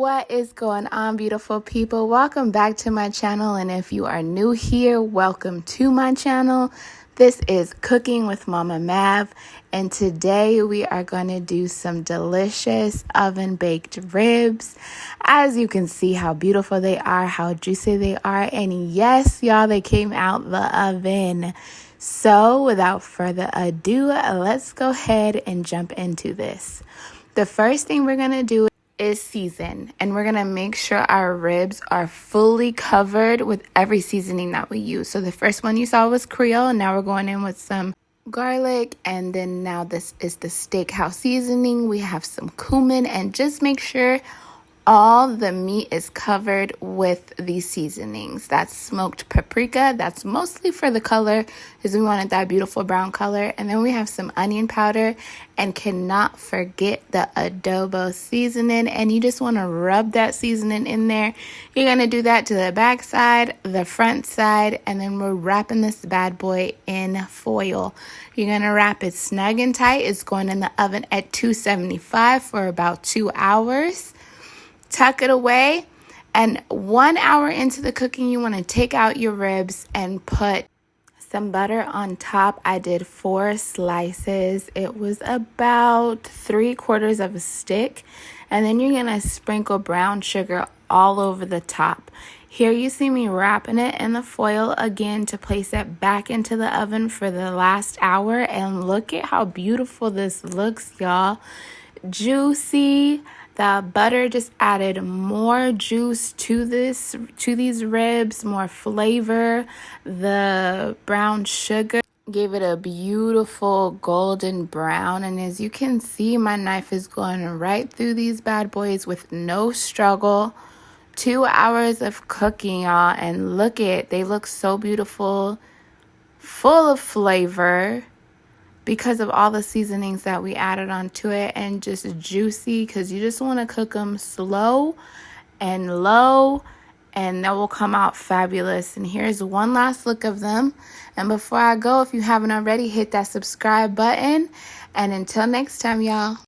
What is going on, beautiful people? Welcome back to my channel, and if you are new here, welcome to my channel. This is Cooking with Mama Mav, and today we are going to do some delicious oven-baked ribs. As you can see how beautiful they are, how juicy they are, and yes, y'all, they came out the oven. So without further ado, let's go ahead and jump into this. The first thing we're going to do is season, and we're gonna make sure our ribs are fully covered with every seasoning that we use. So the first one you saw was Creole, and now we're going in with some garlic, and then now this is the steakhouse seasoning. We have some cumin, and just make sure all the meat is covered with these seasonings. That's smoked paprika. That's mostly for the color, because we wanted that beautiful brown color. And then we have some onion powder, and cannot forget the adobo seasoning. And you just want to rub that seasoning in there. You're going to do that to the back side, the front side, and then we're wrapping this bad boy in foil. You're going to wrap it snug and tight. It's going in the oven at 275 for about 2 hours. Tuck it away, and 1 hour into the cooking, you want to take out your ribs and put some butter on top. I did 4 slices. It was about 3/4 of a stick, and then you're gonna sprinkle brown sugar all over the top. Here you see me wrapping it in the foil again to place it back into the oven for the last hour, and look at how beautiful this looks, y'all. Juicy. The butter just added more juice to these ribs, more flavor. The brown sugar gave it a beautiful golden brown, and as you can see, my knife is going right through these bad boys with no struggle. 2 hours of cooking, y'all, and look at, they look so beautiful, full of flavor, because of all the seasonings that we added onto it, and just juicy, because you just want to cook them slow and low, and that will come out fabulous. And here's one last look of them. And before I go, if you haven't already, hit that subscribe button, and until next time, y'all.